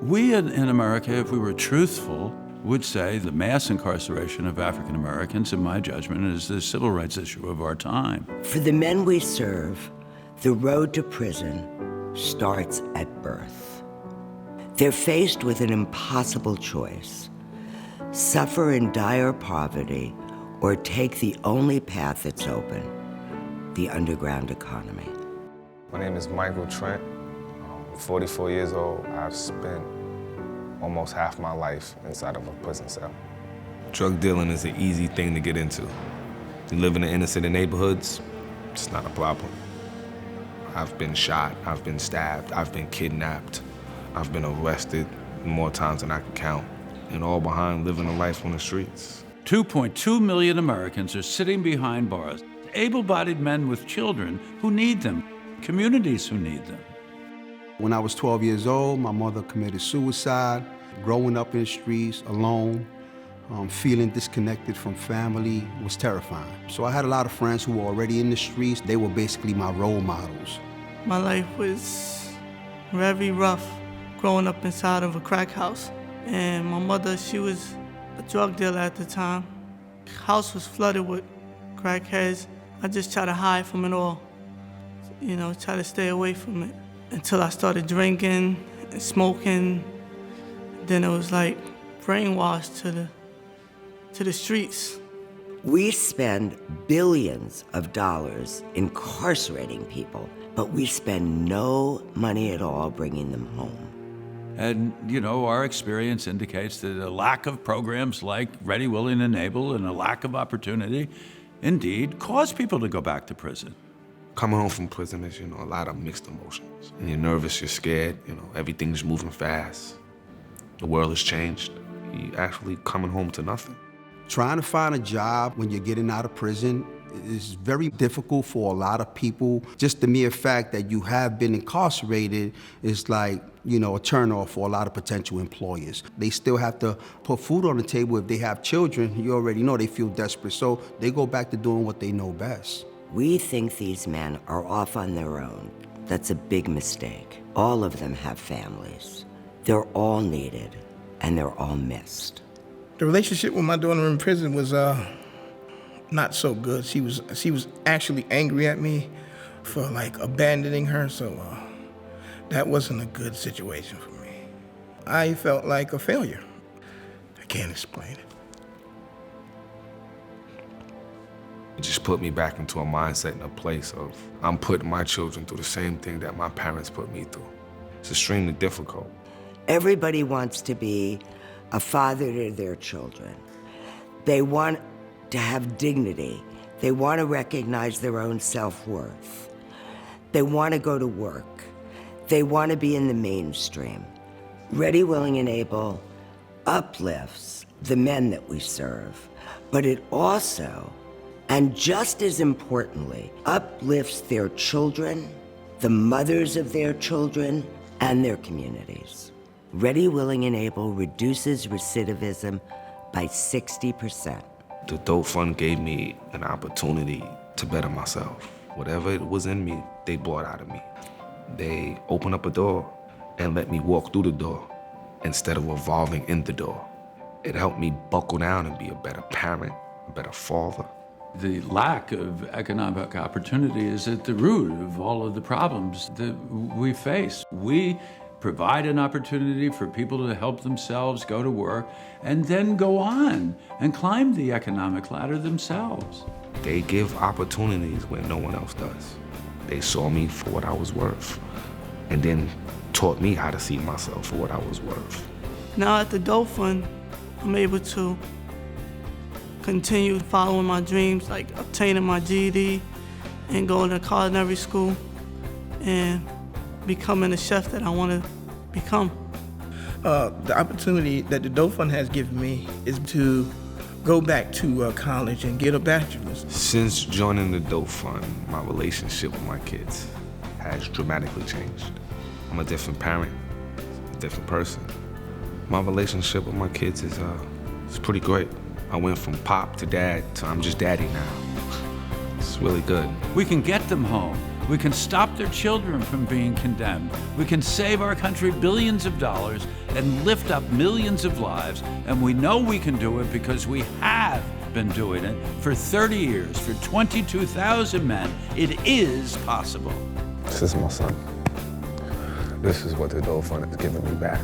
We in America, if we were truthful, would say the mass incarceration of African Americans, in my judgment, is the civil rights issue of our time. For the men we serve, the road to prison starts at birth. They're faced with an impossible choice: suffer in dire poverty or take the only path that's open, the underground economy. My name is Michael Trent. I'm 44 years old. I've spent almost half my life inside of a prison cell. Drug dealing is an easy thing to get into. You live in the inner city neighborhoods, it's not a problem. I've been shot, I've been stabbed, I've been kidnapped, I've been arrested more times than I can count, and all behind living a life on the streets. 2.2 million Americans are sitting behind bars, able-bodied men with children who need them, communities who need them. When I was 12 years old, my mother committed suicide. Growing up in the streets alone, feeling disconnected from family was terrifying. So I had a lot of friends who were already in the streets. They were basically my role models. My life was very rough growing up inside of a crack house. And my mother, she was a drug dealer at the time. The house was flooded with crackheads. I just tried to hide from it all, try to stay away from it. Until I started drinking and smoking. Then it was like brainwashed to the streets. We spend billions of dollars incarcerating people, but we spend no money at all bringing them home. And, our experience indicates that a lack of programs like Ready, Willing, and Able and a lack of opportunity indeed cause people to go back to prison. Coming home from prison is, a lot of mixed emotions. And you're nervous, you're scared, everything's moving fast. The world has changed. You're actually coming home to nothing. Trying to find a job when you're getting out of prison is very difficult for a lot of people. Just the mere fact that you have been incarcerated is like, a turnoff for a lot of potential employers. They still have to put food on the table. If they have children, you already know they feel desperate, so they go back to doing what they know best. We think these men are off on their own. That's a big mistake. All of them have families. They're all needed, and they're all missed. The relationship with my daughter in prison was not so good. She was actually angry at me for abandoning her, so that wasn't a good situation for me. I felt like a failure. I can't explain it. It just put me back into a mindset and a place of, I'm putting my children through the same thing that my parents put me through. It's extremely difficult. Everybody wants to be a father to their children. They want to have dignity. They want to recognize their own self-worth. They want to go to work. They want to be in the mainstream. Ready, Willing, and Able uplifts the men that we serve, but it also, and just as importantly, uplifts their children, the mothers of their children, and their communities. Ready, Willing, and Able reduces recidivism by 60%. The Dope Fund gave me an opportunity to better myself. Whatever it was in me, they brought out of me. They opened up a door and let me walk through the door instead of revolving in the door. It helped me buckle down and be a better parent, a better father. The lack of economic opportunity is at the root of all of the problems that we face. We provide an opportunity for people to help themselves, go to work, and then go on and climb the economic ladder themselves. They give opportunities when no one else does. They saw me for what I was worth, and then taught me how to see myself for what I was worth. Now at the Dope Fund, I'm able to continue following my dreams, like obtaining my GED and going to culinary school and becoming the chef that I want to become. The opportunity that the Dope Fund has given me is to go back to college and get a bachelor's. Since joining the Dope Fund, my relationship with my kids has dramatically changed. I'm a different parent, a different person. My relationship with my kids is pretty great. I went from pop to dad to I'm just daddy now. It's really good. We can get them home. We can stop their children from being condemned. We can save our country billions of dollars and lift up millions of lives. And we know we can do it because we have been doing it for 30 years, for 22,000 men. It is possible. This is my son. This is what the Dole Fund is giving me back.